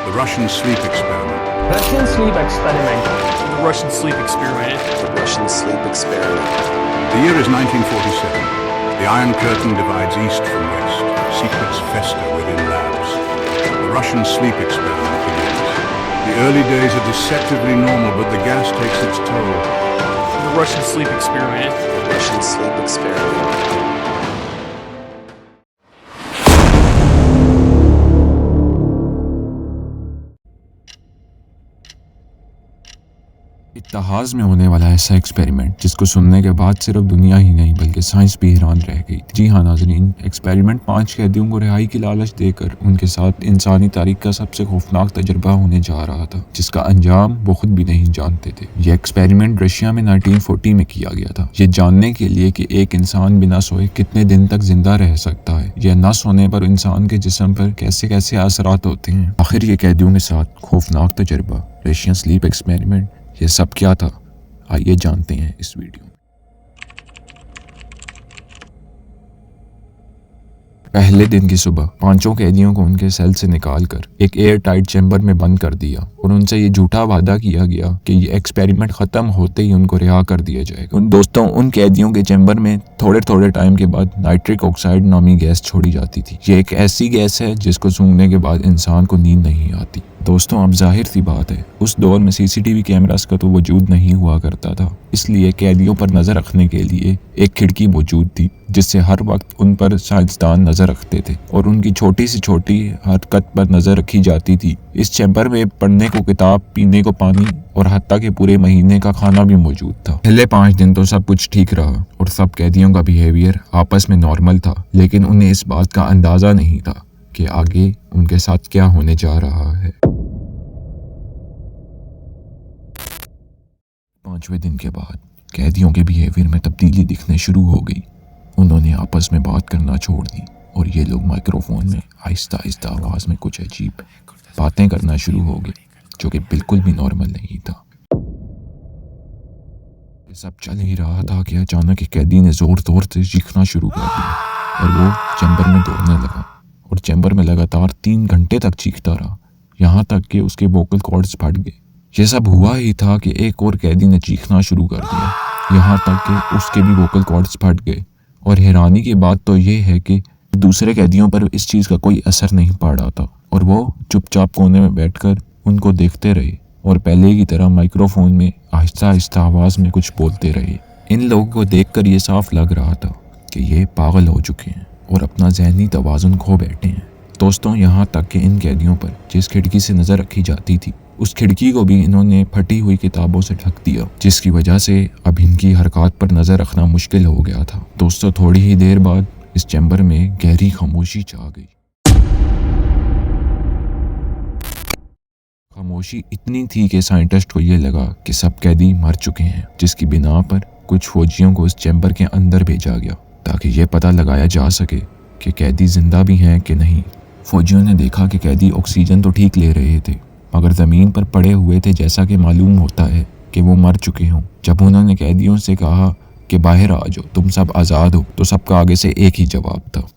The Russian sleep experiment. Russian sleep experiment. The Russian sleep experiment. The Russian sleep experiment. The year is 1947. The Iron Curtain divides east from west. Secrets fester within labs. The Russian sleep experiment begins. The early days are deceptively normal, but the gas takes its toll. The Russian sleep experiment. The Russian sleep experiment. इत्तेहाद में होने वाला ऐसा experiment जिसको सुनने के बाद सिर्फ दुनिया ही नहीं बल्कि साइंस भी हैरान रह गई। जी हाँ नाज़रीन, एक्सपेरिमेंट 5 कैदियों को रिहाई की लालच देकर उनके साथ इंसानी तारीख का सबसे खौफनाक तजुर्बा होने जा रहा था, जिसका अंजाम वो खुद भी नहीं जानते थे। ये एक्सपेरिमेंट रशिया में 1940 में किया गया था, ये जानने के लिए कि एक इंसान बिना सोए कितने दिन तक जिंदा रह सकता है या न सोने पर इंसान के जिस्म पर कैसे कैसे असरात होते हैं। आखिर ये कैदियों के साथ खौफनाक तजुर्बा, रशियन स्लीप एक्सपेरिमेंट, ये सब क्या था, आइए जानते हैं इस वीडियो में। पहले दिन की सुबह 5 कैदियों को उनके सेल से निकालकर एक एयर टाइट चैम्बर में बंद कर दिया और उनसे ये झूठा वादा किया गया कि ये एक्सपेरिमेंट खत्म होते ही उनको रिहा कर दिया जाएगा। उन कैदियों के चैम्बर में थोड़े थोड़े टाइम के बाद नाइट्रिक ऑक्साइड नामी गैस छोड़ी जाती थी। ये एक ऐसी गैस है जिसको सूंघने के बाद इंसान को नींद नहीं आती। दोस्तों, अब जाहिर सी बात है, उस दौर में सीसीटीवी कैमरास का तो वजूद नहीं हुआ करता था, इसलिए कैदियों पर नजर रखने के लिए एक खिड़की मौजूद थी जिससे हर वक्त उन पर साइंसदान नजर रखते थे और उनकी छोटी से छोटी हरकत पर नजर रखी जाती थी। इस चैम्बर में पढ़ने को किताब, पीने को पानी और हत्ता के पूरे महीने का खाना भी मौजूद था। पहले 5 दिन तो सब कुछ ठीक रहा और सब कैदियों का बिहेवियर आपस में नॉर्मल था, लेकिन उन्हें इस बात का अंदाजा नहीं था कि आगे उनके साथ क्या होने जा रहा है। 5वें दिन के बाद कैदियों के बिहेवियर में तब्दीली दिखने शुरू हो गई। उन्होंने आपस में बात करना छोड़ दी और ये लोग माइक्रोफोन में आहिस्ता आहिस्ता आवाज़ में कुछ अजीब बातें करना शुरू हो गए, जो कि बिल्कुल भी नॉर्मल नहीं था। ये सब चल ही रहा था कि अचानक एक कैदी ने जोर जोर से चीखना शुरू कर दिया और वो चैम्बर में दौड़ने लगा और चैम्बर में लगातार 3 घंटे तक चीखता रहा, यहाँ तक कि उसके वोकल कॉर्ड्स फट गए। ये सब हुआ ही था कि एक और कैदी ने चीखना शुरू कर दिया, यहाँ तक कि उसके भी वोकल कॉर्ड्स फट गए। और हैरानी की बात तो ये है कि दूसरे कैदियों पर इस चीज़ का कोई असर नहीं पड़ रहा था और वो चुपचाप कोने में बैठकर उनको देखते रहे और पहले की तरह माइक्रोफोन में आहिस्ता आहिस्ता आवाज़ में कुछ बोलते रहे। इन लोगों को देखकर ये साफ लग रहा था कि ये पागल हो चुके हैं और अपना ज़हनी तवाज़ुन खो बैठे हैं। दोस्तों, यहाँ तक कि इन कैदियों पर जिस खिड़की से नज़र रखी जाती थी, उस खिड़की को भी इन्होंने फटी हुई किताबों से ढक दिया, जिसकी वजह से अब इनकी हरकत पर नज़र रखना मुश्किल हो गया था। दोस्तों, थोड़ी ही देर बाद इस चैम्बर में गहरी खामोशी छा गई। खामोशी इतनी थी कि साइंटिस्ट को ये लगा कि सब कैदी मर चुके हैं, जिसकी बिना पर कुछ फौजियों को इस चैम्बर के अंदर भेजा गया ताकि ये पता लगाया जा सके कि कैदी जिंदा भी हैं कि नहीं। फौजियों ने देखा कि कैदी ऑक्सीजन तो ठीक ले रहे थे, मगर ज़मीन पर पड़े हुए थे, जैसा कि मालूम होता है कि वो मर चुके हों। जब उन्होंने कैदियों से कहा कि बाहर आ जाओ, तुम सब आज़ाद हो, तो सबका आगे से एक ही जवाब था,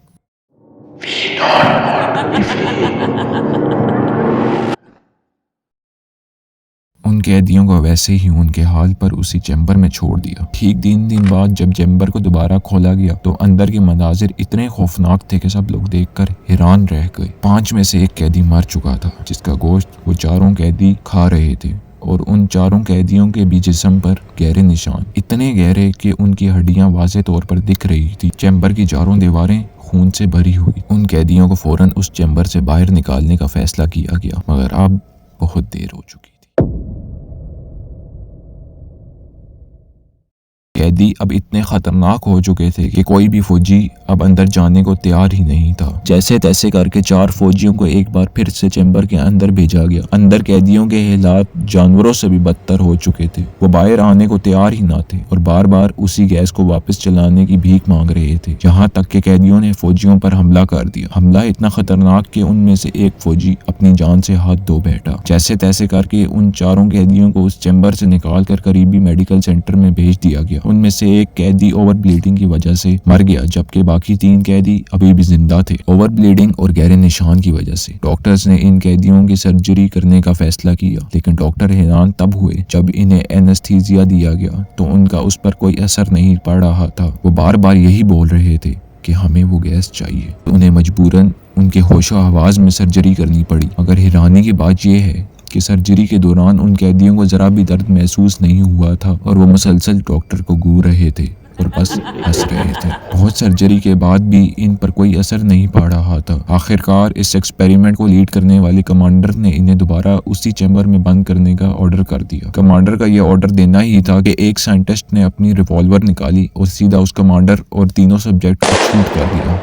उन कैदियों को वैसे ही उनके हाल पर उसी चैम्बर में छोड़ दिया। ठीक 3 दिन बाद जब चैम्बर को दोबारा खोला गया तो अंदर के मनाजिर इतने खौफनाक थे कि सब लोग देखकर हैरान रह गए। 5 में से एक कैदी मर चुका था, जिसका गोश्त वो 4 कैदी खा रहे थे और उन 4 कैदियों के भी जिस्म पर गहरे निशान, इतने गहरे कि उनकी हड्डियां वाज़े तौर पर दिख रही थी। चैम्बर की 4 दीवारें खून से भरी हुई। उन कैदियों को फौरन उस चैम्बर से बाहर निकालने का फैसला किया गया, मगर अब बहुत देर हो चुकी। कैदी अब इतने खतरनाक हो चुके थे कि कोई भी फौजी अब अंदर जाने को तैयार ही नहीं था। जैसे तैसे करके 4 फौजियों को एक बार फिर से चैम्बर के अंदर भेजा गया। अंदर कैदियों के हालात जानवरों से भी बदतर हो चुके थे। वो बाहर आने को तैयार ही ना थे और बार बार उसी गैस को वापस चलाने की भीख मांग रहे थे, यहाँ तक कि कैदियों ने फौजियों पर हमला कर दिया। हमला इतना खतरनाक कि उनमें से एक फौजी अपनी जान से हाथ धो बैठा। जैसे तैसे करके उन 4 कैदियों को उस चैम्बर से निकाल कर करीबी मेडिकल सेंटर में भेज दिया गया। ان میں سے ایک قیدی اوور بلیڈنگ کی وجہ سے مر گیا جبکہ باقی 3 قیدی ابھی بھی زندہ تھے، اوور بلیڈنگ اور گہرے نشان کی وجہ سے۔ ڈاکٹرز نے ان قیدیوں کی سرجری کرنے کا فیصلہ کیا، لیکن ڈاکٹر حیران تب ہوئے جب انہیں اینستھیزیا دیا گیا تو ان کا اس پر کوئی اثر نہیں پڑ رہا تھا۔ وہ بار بار یہی بول رہے تھے کہ ہمیں وہ گیس چاہیے۔ انہیں مجبوراً ان کے ہوش و حواس میں سرجری کرنی پڑی، مگر حیرانی کی بات یہ ہے کہ سرجری کے دوران ان قیدیوں کو ذرا بھی درد محسوس نہیں ہوا تھا اور وہ مسلسل ڈاکٹر کو گھور رہے تھے اور بس ہنس رہے تھے۔ بہت سرجری کے بعد بھی ان پر کوئی اثر نہیں پڑ رہا تھا۔ آخرکار اس ایکسپیریمنٹ کو لیڈ کرنے والے کمانڈر نے انہیں دوبارہ اسی چیمبر میں بند کرنے کا آرڈر کر دیا۔ کمانڈر کا یہ آرڈر دینا ہی تھا کہ ایک سائنٹسٹ نے اپنی ریوالور نکالی اور سیدھا اس کمانڈر اور تینوں سبجیکٹ کو شوٹ کر دیا۔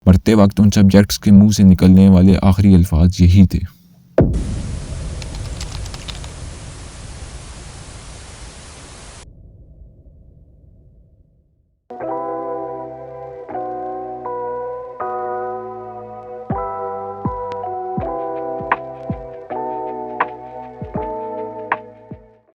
مرتے وقت ان سبجیکٹس کے منہ سے نکلنے والے آخری الفاظ یہی تھے: